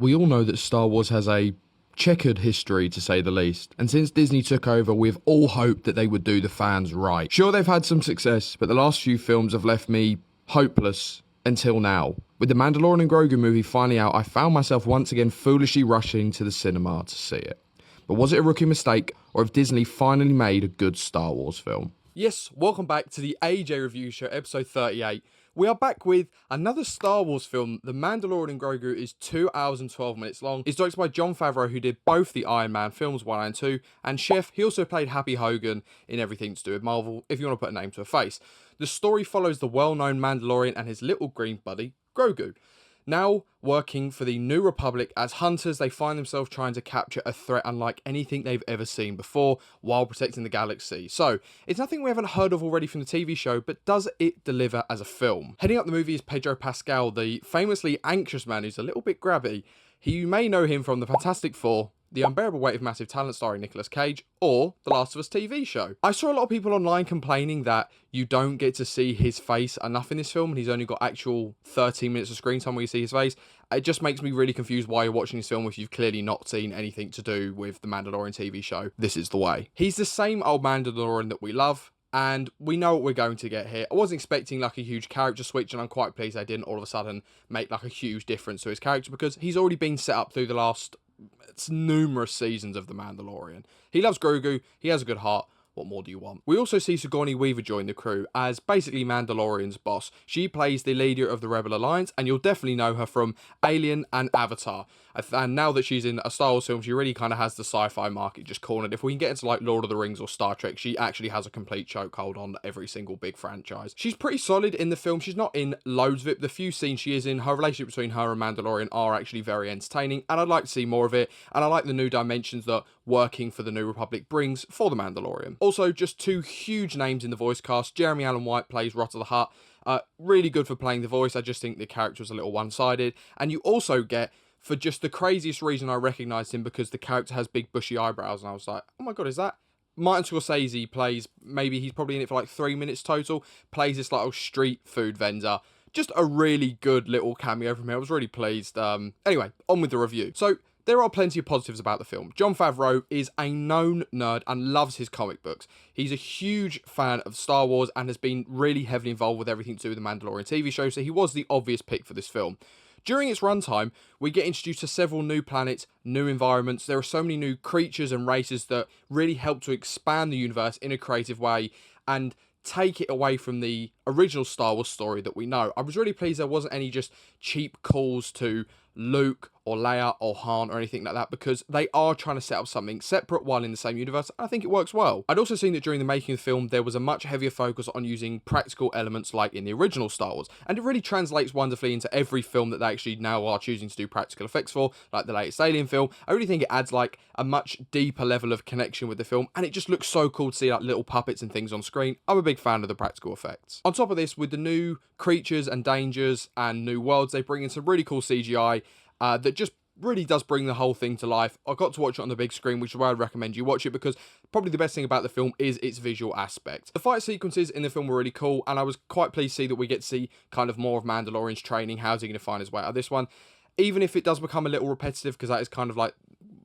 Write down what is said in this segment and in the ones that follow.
We all know that Star Wars has a checkered history, to say the least, and since Disney took over, we've all hoped that they would do the fans right. Sure, they've had some success, but the last few films have left me hopeless until now. With the Mandalorian and Grogu movie finally out, I found myself once again foolishly rushing to the cinema to see it. But was it a rookie mistake, or have Disney finally made a good Star Wars film? Yes, welcome back to the AJ Review Show, episode 38. We are back with another Star Wars film. The Mandalorian and Grogu is 2 hours and 12 minutes long. It's directed by Jon Favreau, who did both the Iron Man films, 1 and 2, and Chef, he also played Happy Hogan in everything to do with Marvel, if you want to put a name to a face. The story follows the well-known Mandalorian and his little green buddy, Grogu. Now working for the New Republic as hunters, they find themselves trying to capture a threat unlike anything they've ever seen before while protecting the galaxy. So, it's nothing we haven't heard of already from the TV show, but does it deliver as a film? Heading up the movie is Pedro Pascal, the famously anxious man who's a little bit grabby. You may know him from the Fantastic Four, The Unbearable Weight of Massive Talent starring Nicolas Cage, or The Last of Us TV show. I saw a lot of people online complaining that you don't get to see his face enough in this film, and he's only got actual 13 minutes of screen time where you see his face. It just makes me really confused why you're watching this film if you've clearly not seen anything to do with the Mandalorian TV show. This is the way. He's the same old Mandalorian that we love, and we know what we're going to get here. I wasn't expecting like a huge character switch, and I'm quite pleased they didn't all of a sudden make like a huge difference to his character, because he's already been set up through the last numerous seasons of The Mandalorian. He loves Grogu, he has a good heart. What more do you want? We also see Sigourney Weaver join the crew as basically Mandalorian's boss. She plays the leader of the Rebel Alliance, and you'll definitely know her from Alien and Avatar. And now that she's in a Star Wars film, she really kind of has the sci-fi market just cornered. If we can get into like Lord of the Rings or Star Trek, she actually has a complete chokehold on every single big franchise. She's pretty solid in the film. She's not in loads of it. The few scenes she is in, her relationship between her and Mandalorian are actually very entertaining, and I'd like to see more of it. And I like the new dimensions that working for the New Republic brings for the Mandalorian. Also, just two huge names in the voice cast. Jeremy Allen White plays Rotta the Hutt. Really good for playing the voice. I just think the character was a little one-sided. And you also get, for just the craziest reason, I recognised him because the character has big bushy eyebrows, and I was like, oh my god, is that Martin Scorsese? Plays, maybe he's probably in it for like 3 minutes total, plays this little street food vendor. Just a really good little cameo from him. I was really pleased. Anyway, on with the review. So, there are plenty of positives about the film. Jon Favreau is a known nerd and loves his comic books. He's a huge fan of Star Wars and has been really heavily involved with everything to do with the Mandalorian TV show, so he was the obvious pick for this film. During its runtime, we get introduced to several new planets, new environments. There are so many new creatures and races that really help to expand the universe in a creative way and take it away from the original Star Wars story that we know. I was really pleased there wasn't any just cheap calls to Luke or Leia or Han or anything like that, because they are trying to set up something separate while in the same universe, and I think it works well. I'd also seen that during the making of the film there was a much heavier focus on using practical elements like in the original Star Wars, and it really translates wonderfully into every film that they actually now are choosing to do practical effects for, like the latest Alien film. I really think it adds like a much deeper level of connection with the film, and it just looks so cool to see like little puppets and things on screen. I'm a big fan of the practical effects. On top of this, with the new creatures and dangers and new worlds, they bring in some really cool CGI that just really does bring the whole thing to life. I got to watch it on the big screen, which is why I'd recommend you watch it, because probably the best thing about the film is its visual aspect. The fight sequences in the film were really cool, and I was quite pleased to see that we get to see kind of more of Mandalorian's training. How's he going to find his way out of this one? Even if it does become a little repetitive, because that is kind of like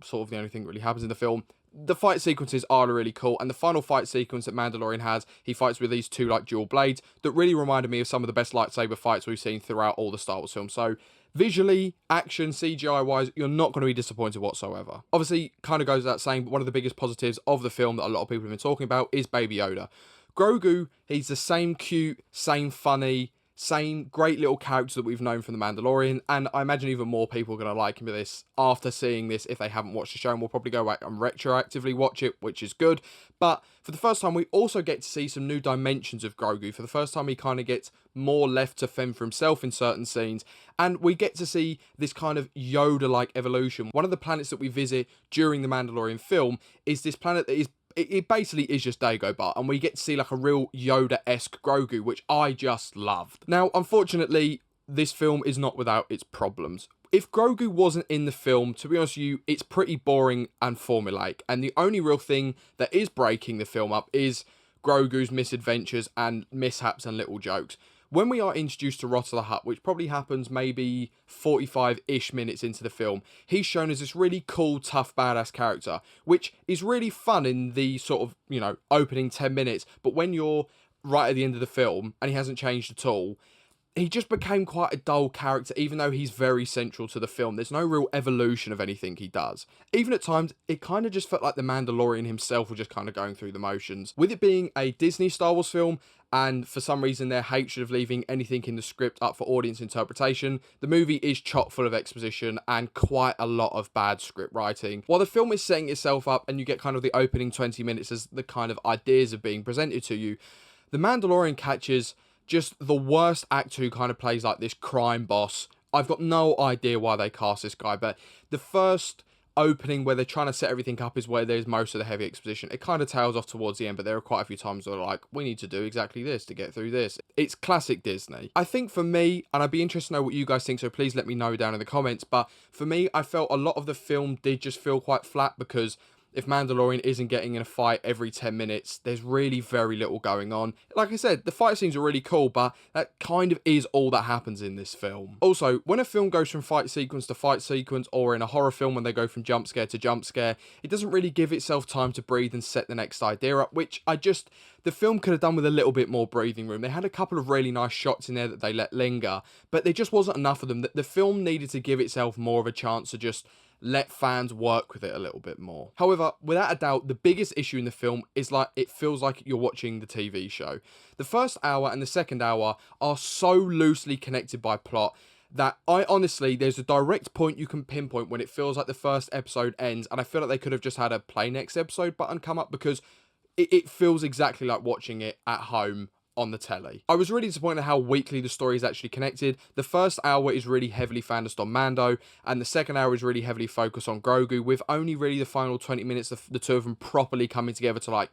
sort of the only thing that really happens in the film, the fight sequences are really cool, and the final fight sequence that Mandalorian has, he fights with these two like dual blades that really reminded me of some of the best lightsaber fights we've seen throughout all the Star Wars films. So visually, action, CGI wise, you're not going to be disappointed whatsoever. Obviously, kind of goes without saying, but one of the biggest positives of the film that a lot of people have been talking about is Baby Yoda. Grogu, he's the same cute, same funny, same great little character that we've known from The Mandalorian, and I imagine even more people are going to like him with this after seeing this if they haven't watched the show, and we'll probably go back and retroactively watch it, which is good. But for the first time, we also get to see some new dimensions of Grogu. For the first time, he kind of gets more left to fend for himself in certain scenes, and we get to see this kind of Yoda-like evolution. One of the planets that we visit during the Mandalorian film is this planet that is it basically is just Dagobah, and we get to see like a real Yoda-esque Grogu, which I just loved. Now, unfortunately, this film is not without its problems. If Grogu wasn't in the film, to be honest with you, it's pretty boring and formulaic, and the only real thing that is breaking the film up is Grogu's misadventures and mishaps and little jokes. When we are introduced to Rotter the Hutt, which probably happens maybe 45-ish minutes into the film, he's shown as this really cool, tough, badass character, which is really fun in the sort of, opening 10 minutes. But when you're right at the end of the film and he hasn't changed at all, he just became quite a dull character, even though he's very central to the film. There's no real evolution of anything he does. Even at times, it kind of just felt like the Mandalorian himself was just kind of going through the motions. With it being a Disney Star Wars film, and for some reason their hatred of leaving anything in the script up for audience interpretation, the movie is chock full of exposition and quite a lot of bad script writing. While the film is setting itself up and you get kind of the opening 20 minutes as the kind of ideas are being presented to you, the Mandalorian catches just the worst actor who kind of plays like this crime boss. I've got no idea why they cast this guy, but the first opening where they're trying to set everything up is where there's most of the heavy exposition. It kind of tails off towards the end, but there are quite a few times where they're like, we need to do exactly this to get through this. It's classic Disney. I think for me, and I'd be interested to know what you guys think, so please let me know down in the comments, but for me, I felt a lot of the film did just feel quite flat, because if Mandalorian isn't getting in a fight every 10 minutes, there's really very little going on. Like I said, the fight scenes are really cool, but that kind of is all that happens in this film. Also, when a film goes from fight sequence to fight sequence, or in a horror film when they go from jump scare to jump scare, it doesn't really give itself time to breathe and set the next idea up, which the film could have done with a little bit more breathing room. They had a couple of really nice shots in there that they let linger, but there just wasn't enough of them. The film needed to give itself more of a chance to just let fans work with it a little bit more. However, without a doubt, the biggest issue in the film is it feels like you're watching the TV show. The first hour and the second hour are so loosely connected by plot that there's a direct point you can pinpoint when it feels like the first episode ends, and I feel like they could have just had a play next episode button come up, because it feels exactly like watching it at home on the telly. I was really disappointed how weakly the story is actually connected. The first hour is really heavily focused on Mando, and the second hour is really heavily focused on Grogu, with only really the final 20 minutes of the two of them properly coming together to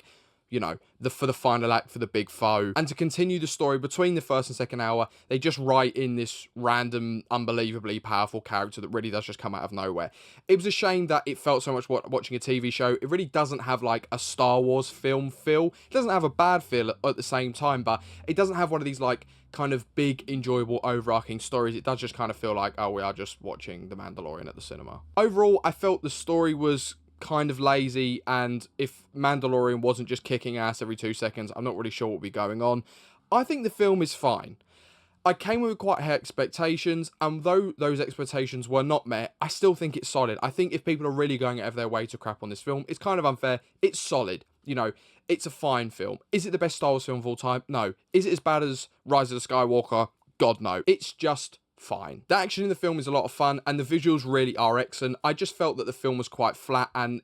for the final act for the big foe. And to continue the story between the first and second hour, they just write in this random, unbelievably powerful character that really does just come out of nowhere. It was a shame that it felt so much watching a TV show. It really doesn't have like a Star Wars film feel. It doesn't have a bad feel at the same time, but it doesn't have one of these like kind of big, enjoyable, overarching stories. It does just kind of feel like, oh, we are just watching The Mandalorian at the cinema. Overall, I felt the story was kind of lazy, and if Mandalorian wasn't just kicking ass every 2 seconds, I'm not really sure what would be going on. I think the film is fine. I came with quite high expectations, and though those expectations were not met, I still think it's solid. I think if people are really going out of their way to crap on this film, it's kind of unfair. It's solid. It's a fine film. Is it the best Star Wars film of all time? No. Is it as bad as Rise of the Skywalker? God, no. It's just fine. The action in the film is a lot of fun, and the visuals really are excellent. I just felt that the film was quite flat, and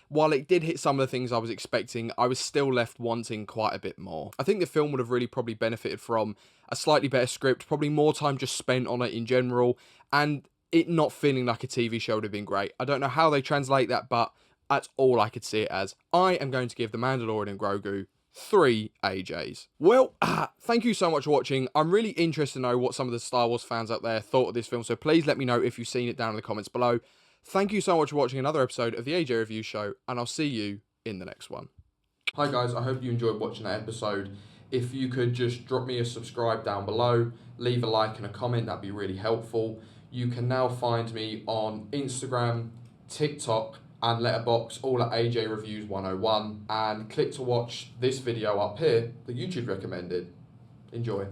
while it did hit some of the things I was expecting, I was still left wanting quite a bit more. I think the film would have really probably benefited from a slightly better script, probably more time just spent on it in general, and it not feeling like a TV show would have been great. I don't know how they translate that, but that's all I could see it as. I am going to give The Mandalorian and Grogu 3 AJs. Well, thank you so much for watching. I'm really interested to know what some of the Star Wars fans out there thought of this film, so please let me know if you've seen it down in the comments below. Thank you so much for watching another episode of the AJ Review Show, and I'll see you in the next one. Hi guys, I hope you enjoyed watching that episode. If you could just drop me a subscribe down below, leave a like and a comment, that'd be really helpful. You can now find me on Instagram, TikTok, and Letterboxd, all at AJ Reviews 101, and click to watch this video up here that YouTube recommended. Enjoy.